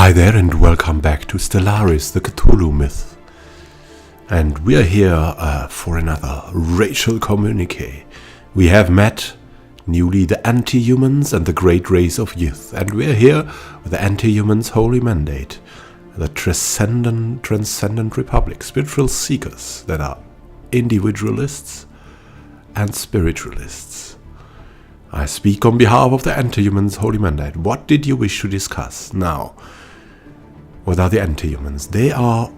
Hi there and welcome back to Stellaris, the Cthulhu Myth. And we are here for another racial communique. We have met newly the Antehumans and the great race of Yith, and we are here with the Antehumans' holy mandate, the transcendent republic, spiritual seekers that are individualists and spiritualists. I speak on behalf of the Antehumans' holy mandate. What did you wish to discuss? Now, what are the Antehumans? They are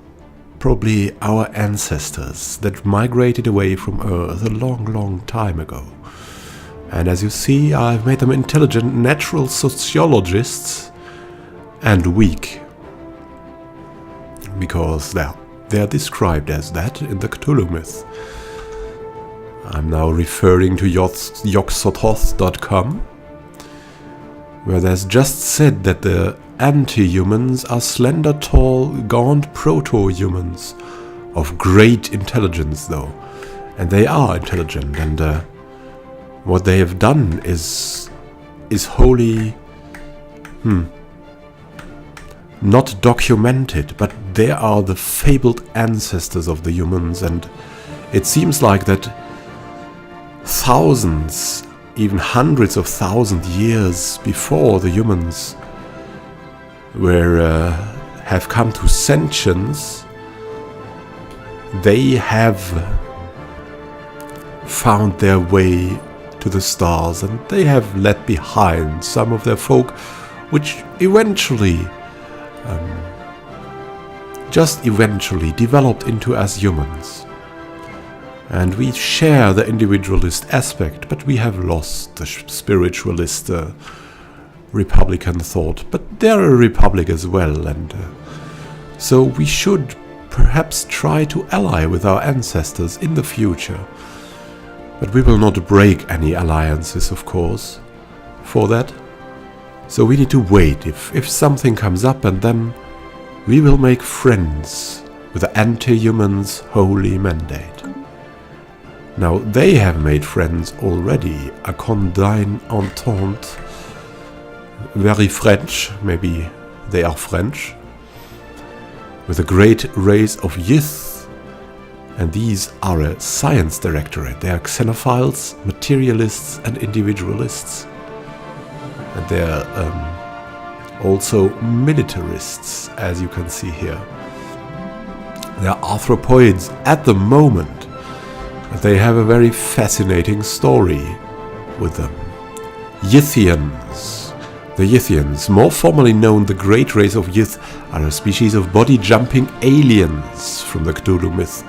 probably our ancestors that migrated away from Earth a long time ago. And as you see, I've made them intelligent natural sociologists and weak. Because they are described as that in the Cthulhu Myth. I'm now referring to yoxototh.com, where there's just said that the Antehumans are slender, tall, gaunt proto-humans of great intelligence, though. And they are intelligent, and what they have done is wholly not documented, but they are the fabled ancestors of the humans, and it seems like that thousands, even hundreds of thousands years before the humans have come to sentience, they have found their way to the stars, and they have left behind some of their folk, which eventually developed into us humans. And we share the individualist aspect, but we have lost the spiritualist republican thought. But they're a republic as well, and so we should perhaps try to ally with our ancestors in the future. But we will not break any alliances, of course, for that. So we need to wait if something comes up, and then we will make friends with the Antehumans' holy mandate. Now, they have made friends already, a condign entente, very French, maybe they are French, with a great race of Yith, and these are a science directorate. They are xenophiles, materialists and individualists, and they are also militarists, as you can see here. They are anthropoids at the moment. They have a very fascinating story with them. Yithians. The Yithians, more formally known the great race of Yith, are a species of body-jumping aliens from the Cthulhu Myth,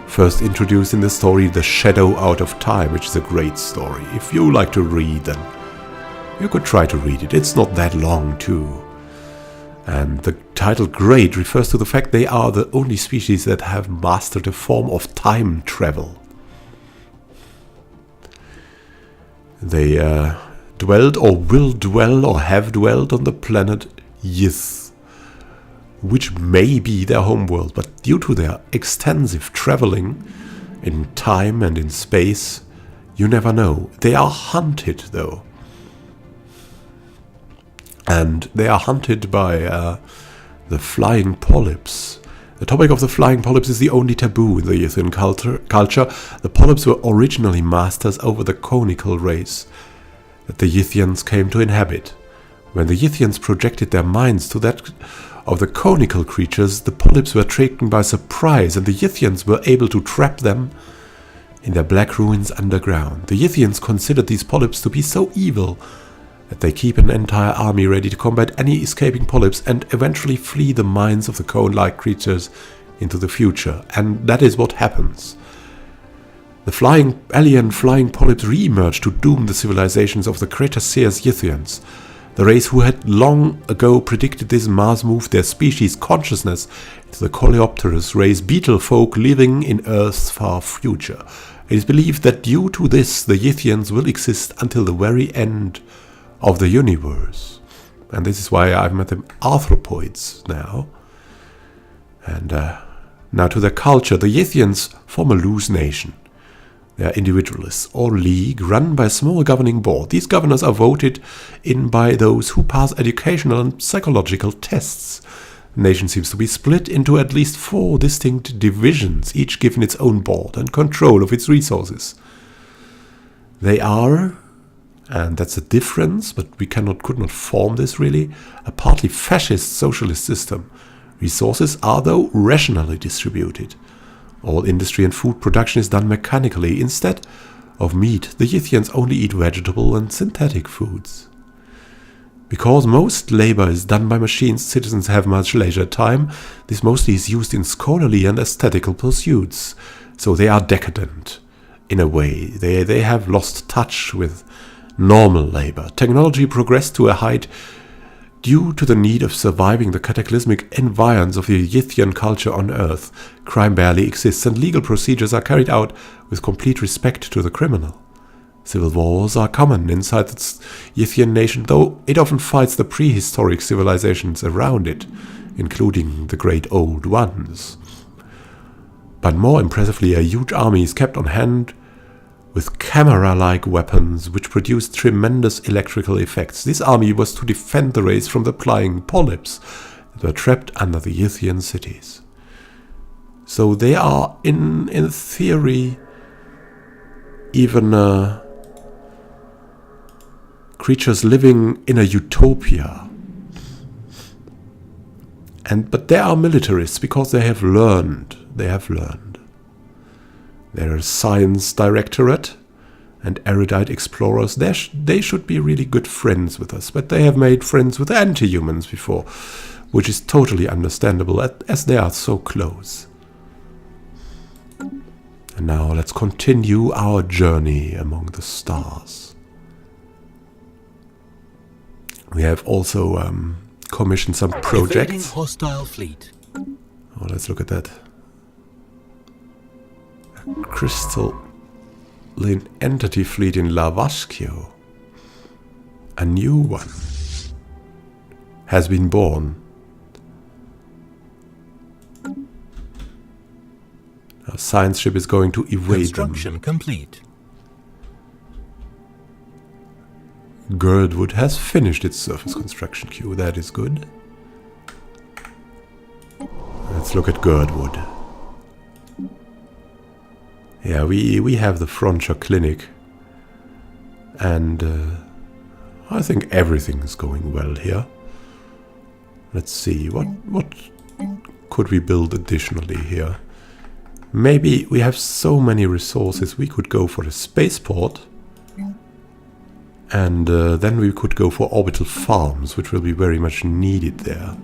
first introduced in the story The Shadow Out of Time, which is a great story. If you like to read, then you could try to read it. It's not that long, too. And the title Great refers to the fact they are the only species that have mastered a form of time travel. They dwelled or will dwell or have dwelled on the planet Yith, which may be their homeworld, but due to their extensive traveling in time and in space, you never know. They are hunted, though. And they are hunted by the flying polyps. The topic of the flying polyps is the only taboo in the Yithian culture. The polyps were originally masters over the conical race that the Yithians came to inhabit. When the Yithians projected their minds to that of the conical creatures, the polyps were taken by surprise, and the Yithians were able to trap them in their black ruins underground. The Yithians considered these polyps to be so evil that they keep an entire army ready to combat any escaping polyps and eventually flee the minds of the cone-like creatures into the future. And that is what happens. The alien flying polyps re-emerged to doom the civilizations of the Cretaceous Yithians. The race who had long ago predicted this mass moved their species consciousness to the Coleopterous race, beetle folk living in Earth's far future. It is believed that due to this, the Yithians will exist until the very end of the universe. And this is why I've met them anthropoids now. And now to their culture. The Yithians form a loose nation. They are individualists or league run by a small governing board. These governors are voted in by those who pass educational and psychological tests. The nation seems to be split into at least 4 distinct divisions, each given its own board and control of its resources. They are, and that's a difference, but we could not form this really, a partly fascist socialist system. Resources are, though, rationally distributed. All industry and food production is done mechanically. Instead of meat, the Yithians only eat vegetable and synthetic foods. Because most labor is done by machines, citizens have much leisure time. This mostly is used in scholarly and aesthetical pursuits. So they are decadent, in a way. They have lost touch with normal labor. Technology progressed to a height due to the need of surviving the cataclysmic environs of the Yithian culture on Earth. Crime barely exists, and legal procedures are carried out with complete respect to the criminal. Civil wars are common inside the Yithian nation, though it often fights the prehistoric civilizations around it, including the great old ones. But more impressively, a huge army is kept on hand with camera-like weapons which produce tremendous electrical effects. This army was to defend the race from the flying polyps that were trapped under the Yithian cities. So they are, in theory, even creatures living in a utopia. But they are militarists because they have learned. There is science directorate and erudite explorers. They should be really good friends with us, but they have made friends with Antehumans before, which is totally understandable as they are so close. And now let's continue our journey among the stars. We have also commissioned some projects. Hostile fleet. Oh, let's look at that. Crystalline entity fleet in Lavashkio. A new one has been born. A science ship is going to evade Construction them. complete. Girdwood has finished its surface construction queue. That is good. Let's look at Girdwood. Yeah, we have the Frontier Clinic, and I think everything is going well here. Let's see, what could we build additionally here? Maybe we have so many resources, we could go for a spaceport, and then we could go for orbital farms, which will be very much needed there.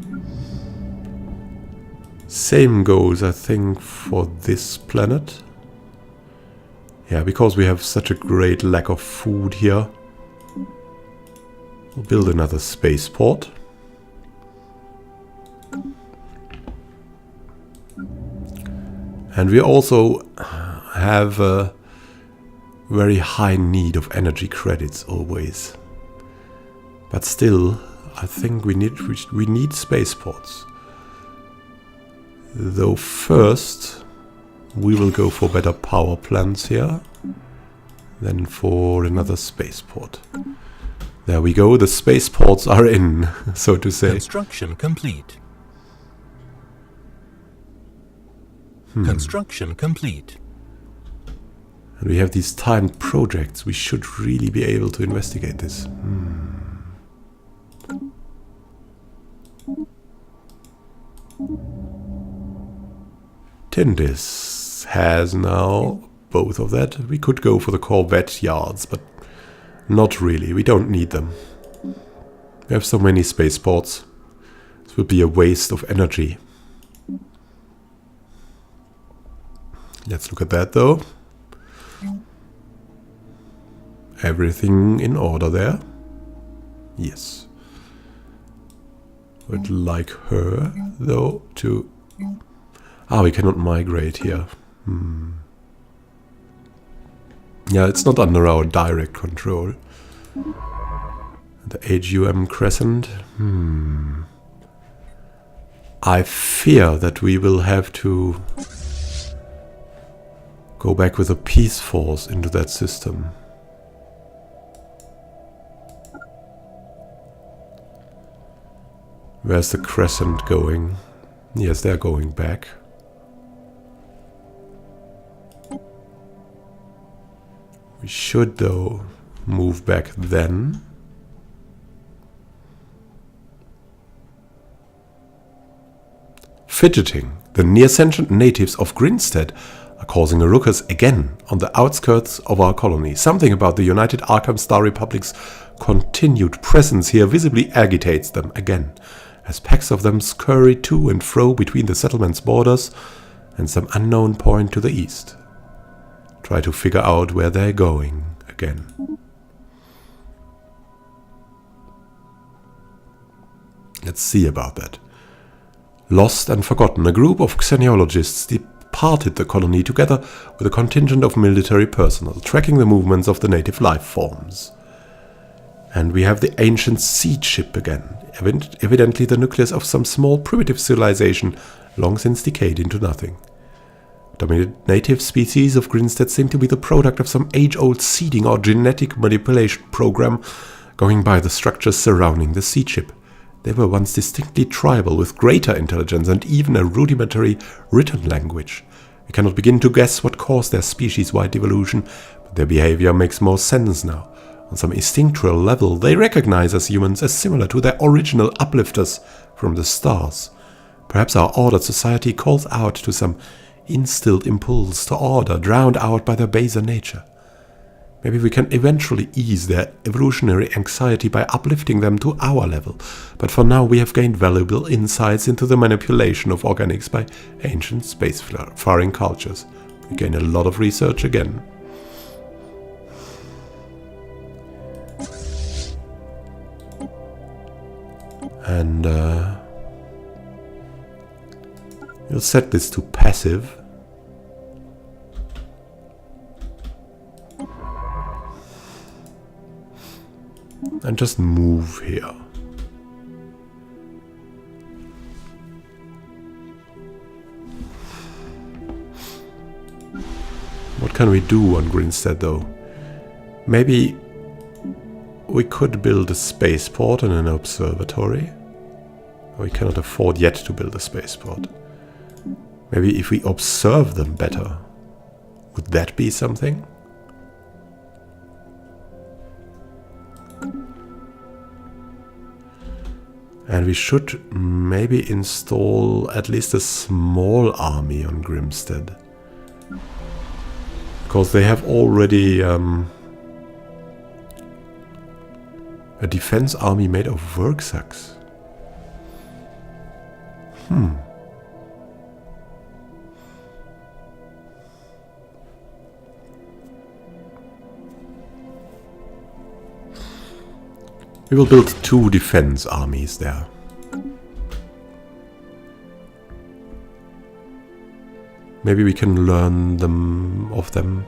Same goes, I think, for this planet. Yeah, because we have such a great lack of food here. We'll build another spaceport. And we also have a very high need of energy credits always. But still, I think we need spaceports. Though first we will go for better power plants here, then for another spaceport. There we go, the spaceports are in, so to say. Construction complete. Construction complete. And we have these timed projects, we should really be able to investigate this. Tindis has now both of that. We could go for the Corvette yards, but not really. We don't need them. We have so many spaceports. This would be a waste of energy. Let's look at that though. Everything in order there. Yes. Would like her though to... Ah, we cannot migrate here. Yeah, it's not under our direct control. The HUM Crescent. I fear that we will have to go back with a peace force into that system. Where's the crescent going? Yes, they're going back. We should, though, move back then. Fidgeting. The near-sentient natives of Grinstead are causing a ruckus again on the outskirts of our colony. Something about the United Arkham Star Republic's continued presence here visibly agitates them again, as packs of them scurry to and fro between the settlement's borders and some unknown point to the east. Try to figure out where they're going again. Let's see about that. Lost and forgotten, a group of xenologists departed the colony together with a contingent of military personnel, tracking the movements of the native life forms. And we have the ancient seed ship again, evidently the nucleus of some small primitive civilization long since decayed into nothing. The native species of Grinstead seem to be the product of some age-old seeding or genetic manipulation program going by the structures surrounding the seed ship. They were once distinctly tribal, with greater intelligence and even a rudimentary written language. We cannot begin to guess what caused their species-wide evolution, but their behavior makes more sense now. On some instinctual level, they recognize us humans as similar to their original uplifters from the stars. Perhaps our ordered society calls out to some instilled impulse to order, drowned out by their baser nature. Maybe we can eventually ease their evolutionary anxiety by uplifting them to our level, but for now we have gained valuable insights into the manipulation of organics by ancient space-faring cultures. We gain a lot of research again. And we'll set this to passive. And just move here. What can we do on Grinstead though? Maybe we could build a spaceport and an observatory. We cannot afford yet to build a spaceport. Maybe if we observe them better, would that be something? And we should maybe install at least a small army on Grinstead. Because they have already a defense army made of worksacks. We will build 2 defense armies there. Maybe we can learn of them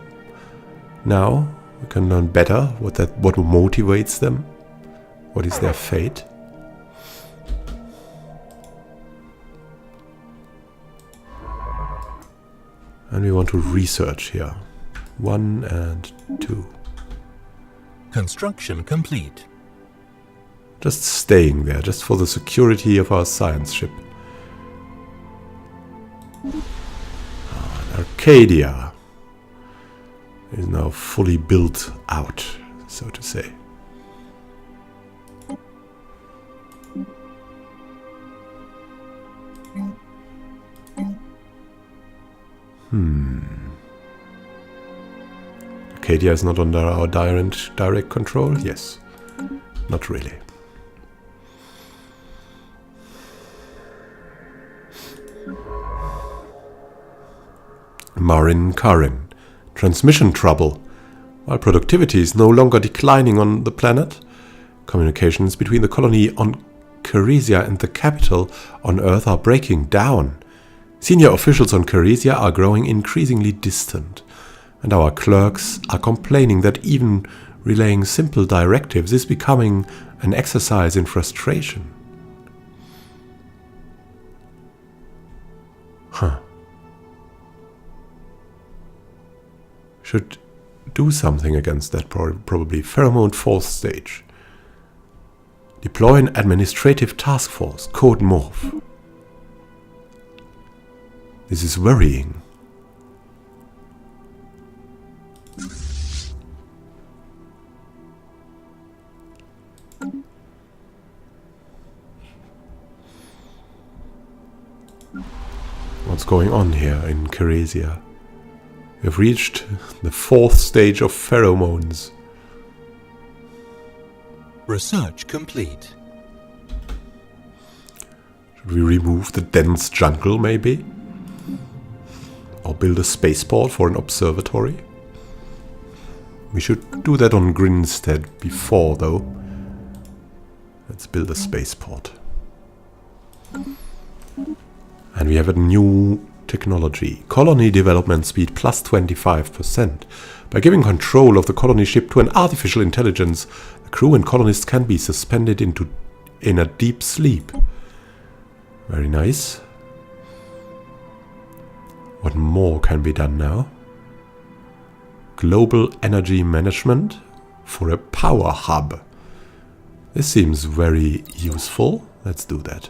now. We can learn better what motivates them. What is their fate? And we want to research here. 1 and 2. Construction complete. Just staying there, just for the security of our science ship. Arcadia is now fully built out, so to say. Arcadia is not under our direct control? Yes. Not really. Marin Karin. Transmission trouble. While productivity is no longer declining on the planet, communications between the colony on Keresia and the capital on Earth are breaking down. Senior officials on Keresia are growing increasingly distant, and our clerks are complaining that even relaying simple directives is becoming an exercise in frustration. Should do something against that, probably. Pheromone 4th stage. Deploy an administrative task force. Code Morph. This is worrying. What's going on here in Keresia? We've reached the 4th stage of pheromones. Research complete. Should we remove the dense jungle, maybe? Or build a spaceport for an observatory? We should do that on Grinstead before, though. Let's build a spaceport. And we have a new technology. Colony development speed plus 25%. By giving control of the colony ship to an artificial intelligence, the crew and colonists can be suspended in a deep sleep. Very nice. What more can be done now? Global energy management for a power hub. This seems very useful. Let's do that.